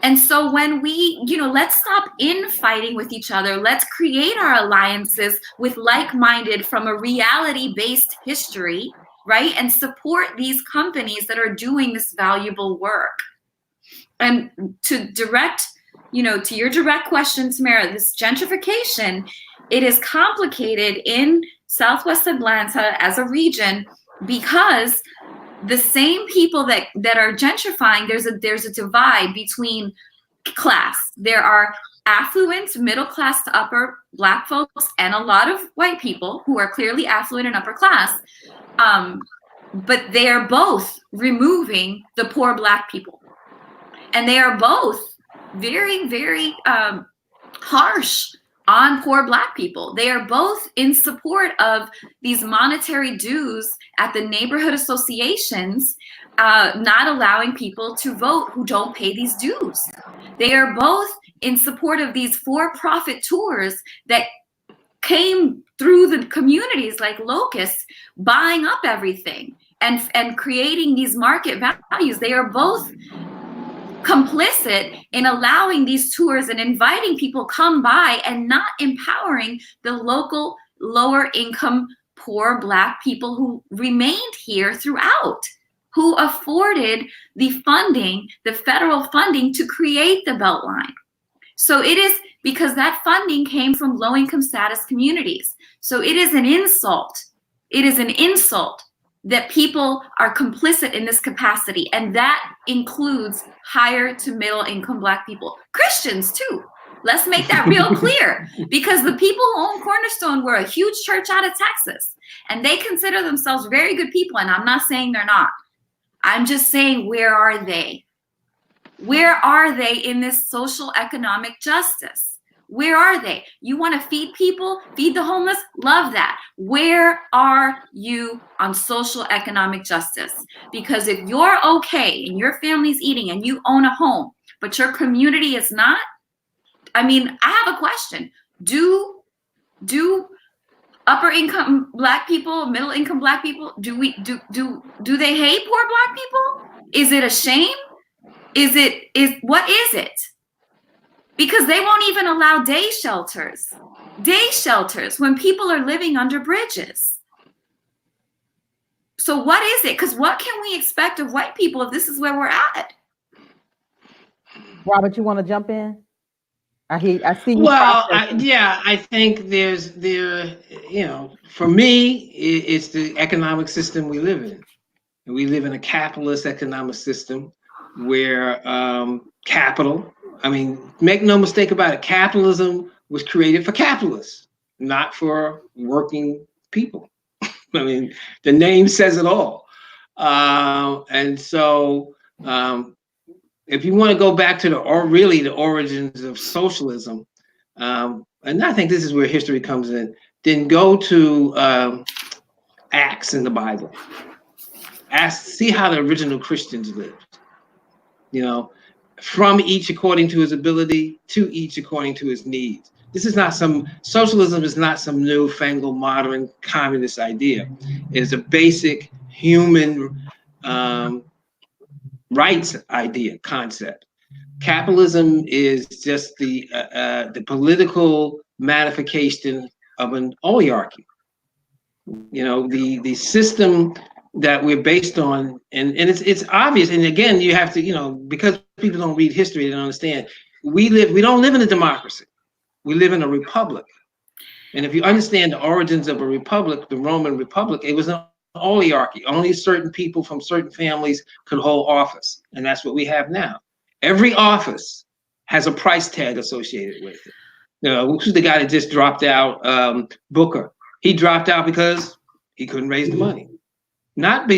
And so when we, let's stop infighting with each other. Let's create our alliances with like-minded from a reality-based history, right? And support these companies that are doing this valuable work. And to direct, to your direct question, Tamara, this gentrification, it is complicated in Southwest Atlanta as a region because the same people that are gentrifying, there's a divide between class. There are affluent, middle class to upper Black folks, and a lot of white people who are clearly affluent and upper class. But they are both removing the poor Black people. And they are both very, very harsh on poor Black people. They are both in support of these monetary dues at the neighborhood associations, not allowing people to vote who don't pay these dues. They are both in support of these for-profit tours that came through the communities like locusts, buying up everything and creating these market values. They are both complicit in allowing these tours and inviting people come by and not empowering the local lower income poor Black people who remained here throughout, who afforded the funding, the federal funding to create the Beltline. So it is because that funding came from low income status communities. So it is an insult. It is an insult that people are complicit in this capacity. And that includes higher to middle income Black people, Christians too. Let's make that real clear, because the people who own Cornerstone were a huge church out of Texas, and they consider themselves very good people. And I'm not saying they're not. I'm just saying, where are they? Where are they in this social economic justice? Where are they? You want to feed people, feed the homeless? Love that. Where are you on social economic justice? Because if you're okay and your family's eating and you own a home, but your community is not, I mean, I have a question. Do upper income Black people, middle income Black people, do they hate poor Black people? Is it a shame? What is it? Because they won't even allow day shelters when people are living under bridges. So what is it? Because what can we expect of white people if this is where we're at? Robert, you want to jump in? I see you. Well, I think for me, it's the economic system we live in. We live in a capitalist economic system where capital, I mean, make no mistake about it, capitalism was created for capitalists, not for working people. I mean, the name says it all. And so if you want to go back to the origins of socialism, and I think this is where history comes in, then go to Acts in the Bible. See how the original Christians lived. From each according to his ability, to each according to his needs. Socialism is not some newfangled modern communist idea. It is a basic human rights concept. Capitalism is just the political manifestation of an oligarchy. The system that we're based on, and it's obvious. And again, you have to, because people don't read history, they don't understand. We don't live in a democracy. We live in a republic. And if you understand the origins of a republic, the Roman Republic, it was an oligarchy. Only certain people from certain families could hold office. And that's what we have now. Every office has a price tag associated with it. Who's the guy that just dropped out? Booker. He dropped out because he couldn't raise the money. Not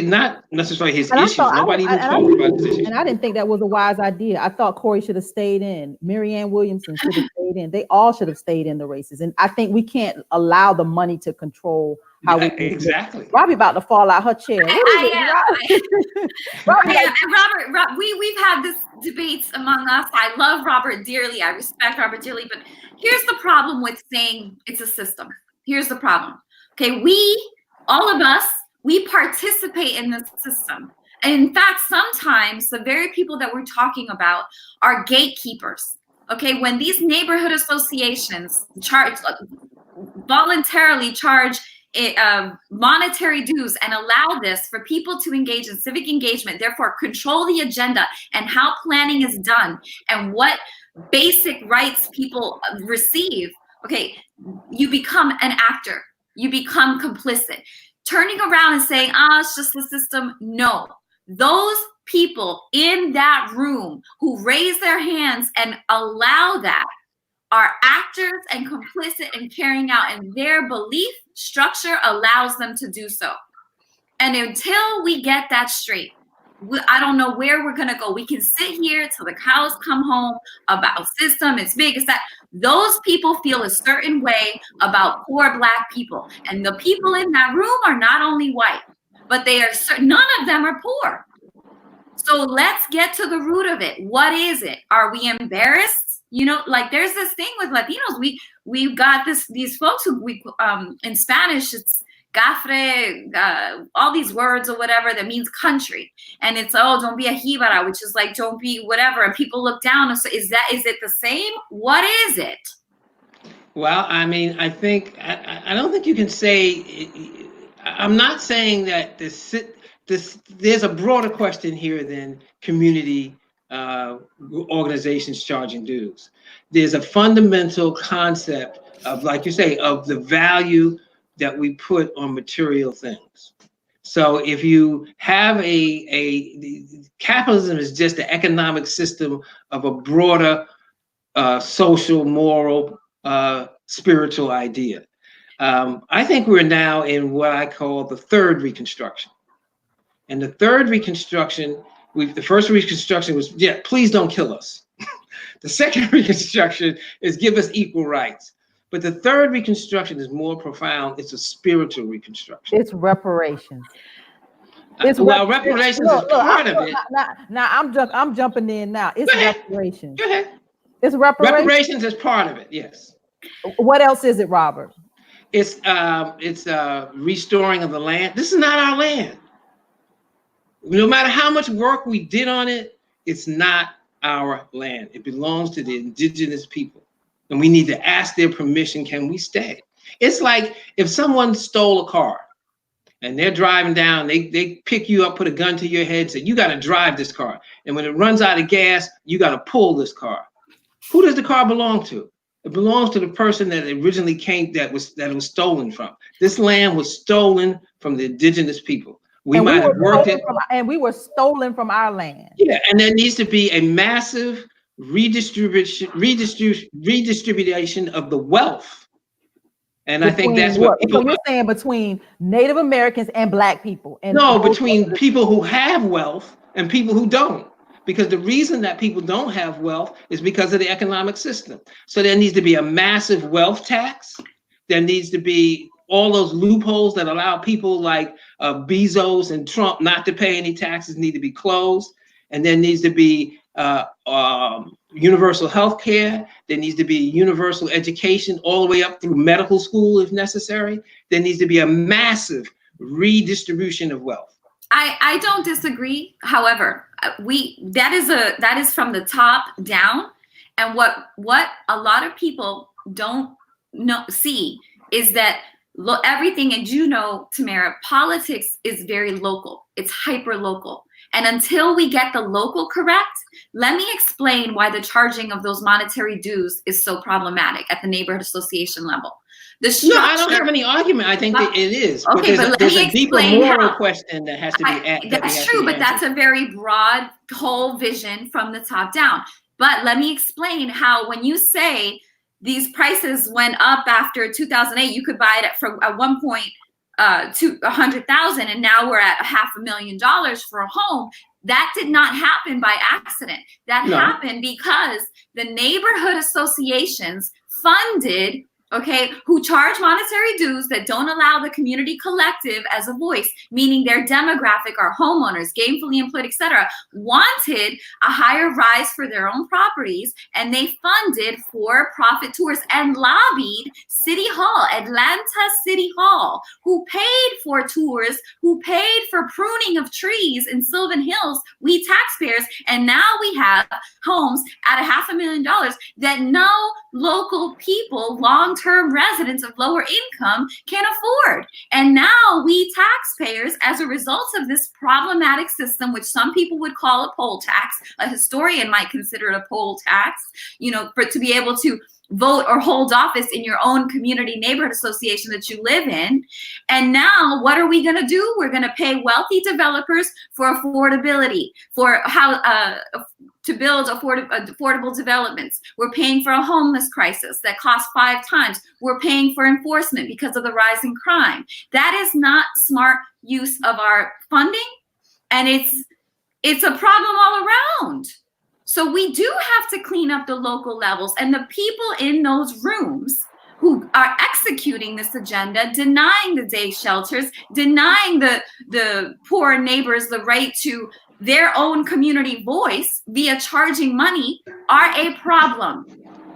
necessarily his issues. Nobody even talked about his issues. And I didn't think that was a wise idea. I thought Corey should have stayed in. Marianne Williamson should have stayed in. They all should have stayed in the races. And I think we can't allow the money to control how we exactly. Robbie about to fall out her chair. Robert, we've had this debates among us. I love Robert dearly. I respect Robert dearly. But here's the problem with saying it's a system. Here's the problem. Okay, all of us, we participate in this system. And in fact, sometimes the very people that we're talking about are gatekeepers. Okay, when these neighborhood associations voluntarily charge monetary dues and allow this for people to engage in civic engagement, therefore control the agenda and how planning is done and what basic rights people receive, okay, you become an actor. You become complicit. Turning around and saying, it's just the system. No, those people in that room who raise their hands and allow that are actors and complicit in carrying out, and their belief structure allows them to do so. And until we get that straight, I don't know where we're going to go. We can sit here till the cows come home about system, it's big, it's that. Those people feel a certain way about poor Black people. And the people in that room are not only white, but none of them are poor. So let's get to the root of it. What is it? Are we embarrassed? There's this thing with Latinos. We've got these folks who in Spanish, it's cafre, all these words or whatever that means country. And it's, don't be a jibara, which is like, don't be whatever. And people look down. So is it the same? What is it? Well, I mean, I think, I don't think you can say, I'm not saying that there's a broader question here than community organizations charging dues. There's a fundamental concept of, like you say, of the value that we put on material things. So if you have capitalism is just the economic system of a broader social, moral, spiritual idea. I think we're now in what I call the third Reconstruction. And the third Reconstruction, the first Reconstruction was, please don't kill us. The second Reconstruction is give us equal rights. But the third Reconstruction is more profound. It's a spiritual Reconstruction. It's reparations. Well, reparations is part of it. Now I'm jumping in now. It's reparations. Go ahead. It's reparations. Reparations is part of it. Yes. What else is it, Robert? It's restoring of the land. This is not our land. No matter how much work we did on it, it's not our land. It belongs to the indigenous people. And we need to ask their permission, can we stay? It's like if someone stole a car and they're driving down, they pick you up, put a gun to your head, say, you got to drive this car. And when it runs out of gas, you got to pull this car. Who does the car belong to? It belongs to the person that originally came, that it was stolen from. This land was stolen from the indigenous people. We might have worked it. And we were stolen from our land. Yeah, and there needs to be a massive redistribution of the wealth. And I think that's what people. So you're saying between Native Americans and Black people? And no, between people who have wealth and people who don't. Because the reason that people don't have wealth is because of the economic system. So there needs to be a massive wealth tax. There needs to be all those loopholes that allow people like Bezos and Trump not to pay any taxes need to be closed. And there needs to be universal health care. There needs to be universal education all the way up through medical school if necessary. There needs to be a massive redistribution of wealth. I don't disagree. However, that is from the top down, and what a lot of people don't see is that everything, and you know, Tamara, politics is very local. It's hyper local. And until we get the local correct, let me explain why the charging of those monetary dues is so problematic at the neighborhood association level. No, I don't have any argument. I think that it is. Okay, but there's a deeper moral question that has to be. That's true, but that's a very broad whole vision from the top down. But let me explain how, when you say these prices went up after 2008, you could buy it at one point to $100,000, and now we're at $500,000 for a home. That did not happen by accident. That happened because the neighborhood associations funded, who charge monetary dues that don't allow the community collective as a voice, meaning their demographic, our homeowners, gainfully employed, etc., wanted a higher rise for their own properties, and they funded for-profit tours and lobbied City Hall, Atlanta City Hall, who paid for tours, who paid for pruning of trees in Sylvan Hills, we taxpayers, and now we have homes at $500,000 that no local people, long-term residents of lower income, can afford. And now we taxpayers, as a result of this problematic system, which some people would call a poll tax, a historian might consider it a poll tax, to be able to vote or hold office in your own community neighborhood association that you live in. And now what are we going to do? We're going to pay wealthy developers for affordability, for how to build affordable developments. We're paying for a homeless crisis that costs 5 times. We're paying for enforcement because of the rise in crime. That is not smart use of our funding, and it's a problem all around. So we do have to clean up the local levels, and the people in those rooms who are executing this agenda, denying the day shelters, denying the poor neighbors the right to their own community voice via charging money, are a problem.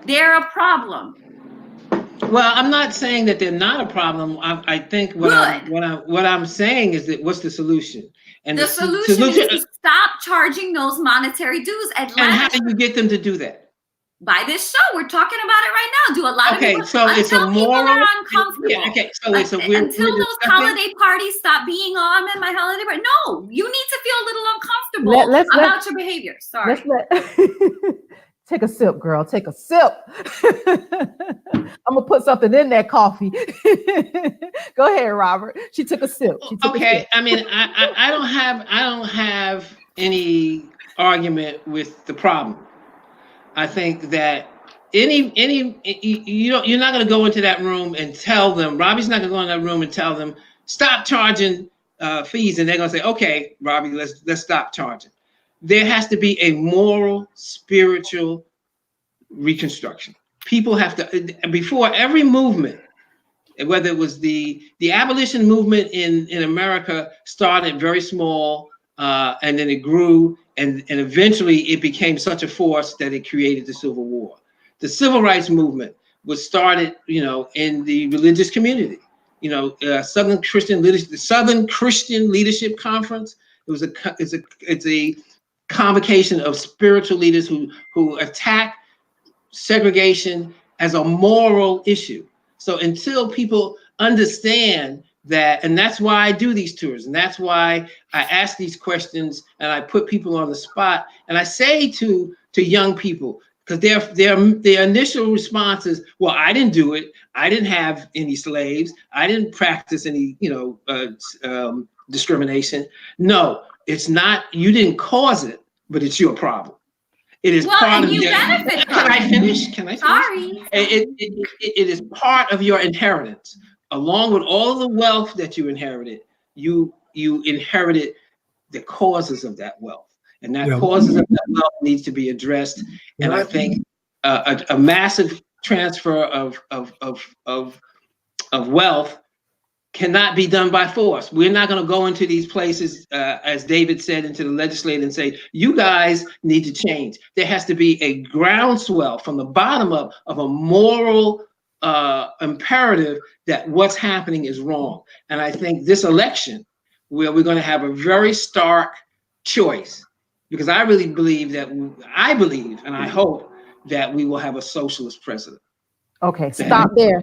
They're a problem. Well, I'm not saying that they're not a problem. I think what I'm saying is that what's the solution? And the solution is to stop charging those monetary dues. And how do you get them to do that? By this show, we're talking about it right now. Do a lot of people? So it's a moral. People are uncomfortable. Yeah, so it's a weird. Until those holiday parties stop being, I'm in my holiday party. No, you need to feel a little uncomfortable about your behavior. Sorry. Take a sip, girl. Take a sip. I'm gonna put something in that coffee. Go ahead, Robert. She took a sip. I mean, I don't have any argument with the problem. I think that you're not going to go into that room and tell them. Robbie's not going to go in that room and tell them stop charging fees, and they're going to say, "Okay, Robbie, let's stop charging." There has to be a moral, spiritual Reconstruction. People have to, before every movement, whether it was the abolition movement in America started very small, and then it grew, and eventually it became such a force that it created the Civil War. The Civil Rights Movement was started, in the religious community. Southern Christian Leadership, the Southern Christian Leadership Conference. It's a convocation of spiritual leaders who attack segregation as a moral issue. So until people understand that, and that's why I do these tours, and that's why I ask these questions, and I put people on the spot, and I say to young people, because their initial response is, well, I didn't do it. I didn't have any slaves. I didn't practice any, discrimination. No, it's not. You didn't cause it, but it's your problem. It is part of your. Can I finish? Sorry. It is part of your inheritance, along with all the wealth that you inherited. You inherited the causes of that wealth, and that causes of that wealth needs to be addressed. And I think a massive transfer of wealth cannot be done by force. We're not going to go into these places, as David said, into the legislature and say, you guys need to change. There has to be a groundswell from the bottom up of a moral imperative that what's happening is wrong. And I think this election, where we're going to have a very stark choice, because I really believe and I hope that we will have a socialist president. Okay, stop there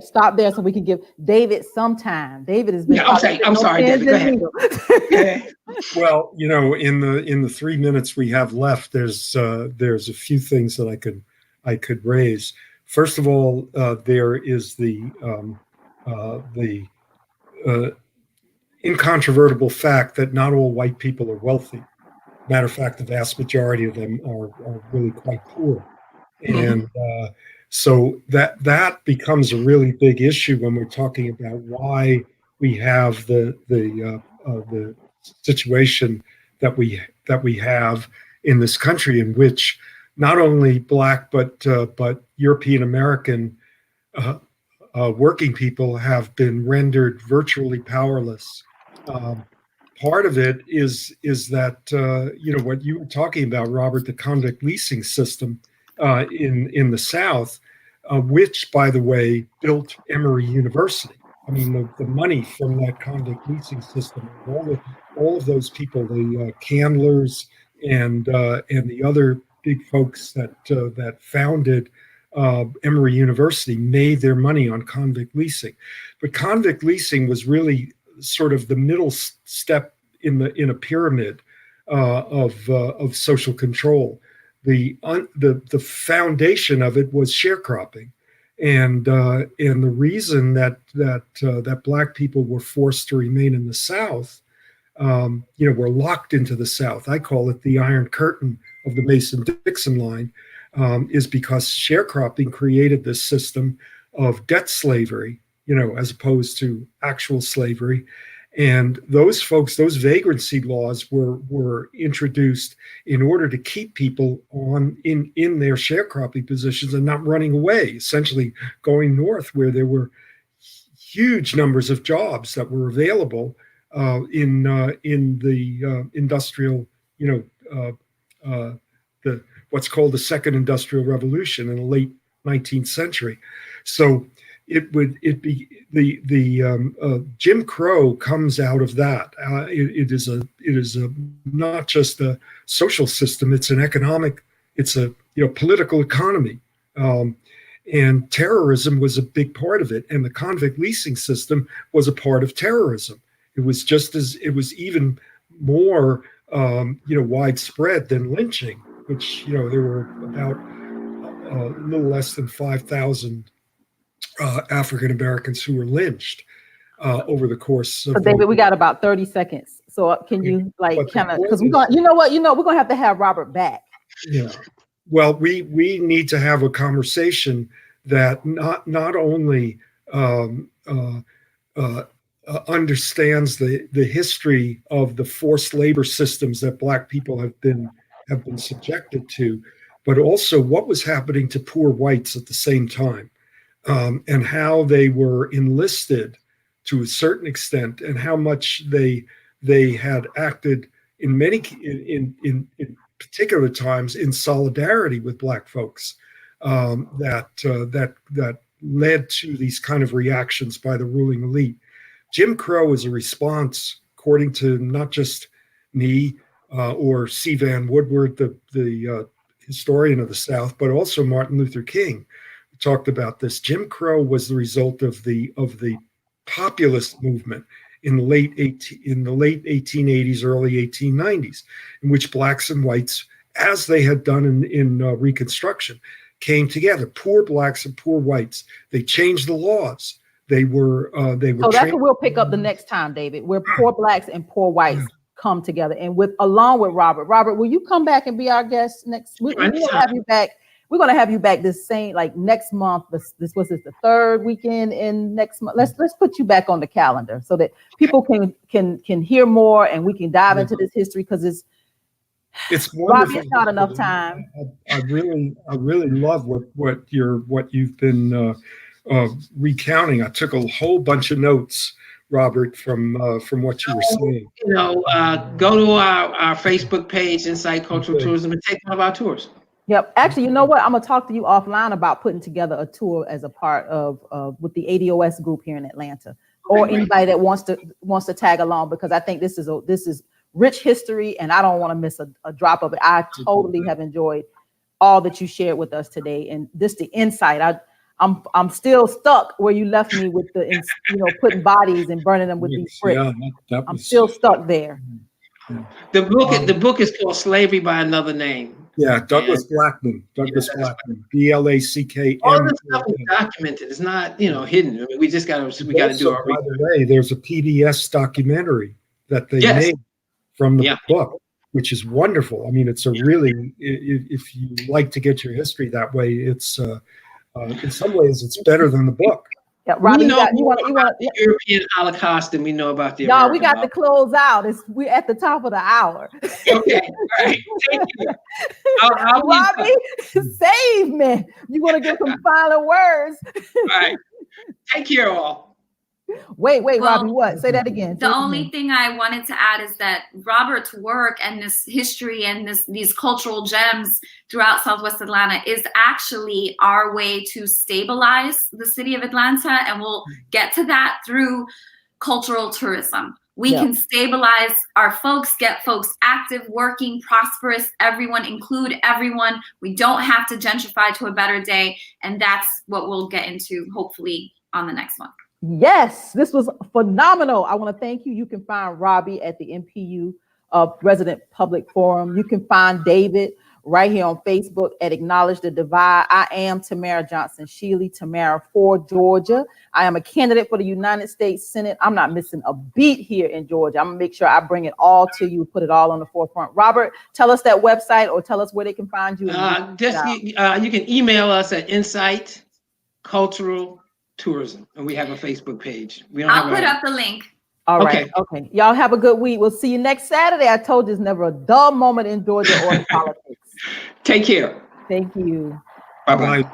so we can give David some time. David has been. Yeah, okay, I'm sorry, David, go ahead. Well, in the 3 minutes we have left, there's a few things that I could raise. First of all, there is the incontrovertible fact that not all white people are wealthy. Matter of fact, the vast majority of them are really quite poor, and so that becomes a really big issue when we're talking about why we have the situation that we have in this country, in which not only Black but European American working people have been rendered virtually powerless. Part of it is that what you were talking about, Robert, the convict leasing system in the South, which, by the way, built Emory University. I mean, the money from that convict leasing system, all of those people, the Candlers and the other big folks that founded Emory University, made their money on convict leasing. But convict leasing was really sort of the middle step in a pyramid of social control. The foundation of it was sharecropping, and the reason that Black people were forced to remain in the South, were locked into the South. I call it the Iron Curtain of the Mason-Dixon line, is because sharecropping created this system of debt slavery, as opposed to actual slavery. And those folks, those vagrancy laws were introduced in order to keep people in their sharecropping positions and not running away, essentially going north, where there were huge numbers of jobs that were available in the industrial, what's called the Second Industrial Revolution in the late 19th century. So it be the Jim Crow comes out of that. It is not just a social system; it's an economic, it's a political economy, and terrorism was a big part of it. And the convict leasing system was a part of terrorism. It was even more widespread than lynching, which there were about a little less than 5,000. African Americans who were lynched over the course of. So David, we got about 30 seconds. So can you kind of, because we're gonna have to have Robert back. Yeah. Well, we need to have a conversation that not only understands the history of the forced labor systems that Black people have been subjected to, but also what was happening to poor whites at the same time, and how they were enlisted to a certain extent, and how much they had acted in many in particular times in solidarity with Black folks, that led to these kind of reactions by the ruling elite. Jim Crow is a response, according to not just me or C. Van Woodward, the historian of the South, but also Martin Luther King talked about this. Jim Crow was the result of the populist movement in the late 1880s, early 1890s, in which blacks and whites, as they had done in Reconstruction, came together. Poor blacks and poor whites. They changed the laws. They were. So that's what we'll pick up the next time, David. Where poor blacks and poor whites come together, and along with Robert. Robert, will you come back and be our guest next? We're going to have you back. We're going to have you back this next month. This was the third weekend in next month. Let's put you back on the calendar so that people can hear more and we can dive into this history, because it's wonderful. Robbie, it's not enough time. I really love what you've been recounting. I took a whole bunch of notes, Robert, from what you were saying. Go to our Facebook page, Insight Cultural Tourism, and take one of our tours. Yep. Actually, you know what? I'm gonna talk to you offline about putting together a tour as a part of with the ADOS group here in Atlanta, or anybody that wants to tag along, because I think this is rich history, and I don't want to miss a drop of it. I totally have enjoyed all that you shared with us today, and the insight. I'm still stuck where you left me with putting bodies and burning them with these bricks. Yeah, I'm still stuck there. The book is called Slavery by Another Name. Yeah, Douglas Blackman. Blackman. BLACK. All this stuff is documented. It's not hidden. I mean, we got to do our. By the way, there's a PBS documentary that they made from the book, which is wonderful. I mean, it's a really, if you like to get your history that way, it's in some ways it's better than the book. Yeah, Robbie, you want the European Holocaust than we know about the American. No, we got to close out. We're at the top of the hour. Okay, all right. Thank you. Robbie, save me. You want to give some final words? All right. Take care, all. Wait, Robbie, what? Say that again. The only thing I wanted to add is that Robert's work and this history and these cultural gems throughout Southwest Atlanta is actually our way to stabilize the city of Atlanta, and we'll get to that through cultural tourism. We can stabilize our folks, get folks active, working, prosperous, everyone, include everyone. We don't have to gentrify to a better day, and that's what we'll get into hopefully on the next one. Yes, this was phenomenal. I want to thank you. You can find Robbie at the MPU Resident Public Forum. You can find David right here on Facebook at Acknowledge the Divide. I am Tamara Johnson Shealey, Tamara For Georgia. I am a candidate for the United States Senate. I'm not missing a beat here in Georgia. I'm gonna make sure I bring it all to you, put it all on the forefront. Robert, tell us that website, or tell us where they can find you. You can email us at Insight Cultural Tourism, and we have a Facebook page. I'll put up the link. All right. Okay. Y'all have a good week. We'll see you next Saturday. I told you it's never a dull moment in Georgia or in politics. Take care. Thank you. Bye-bye.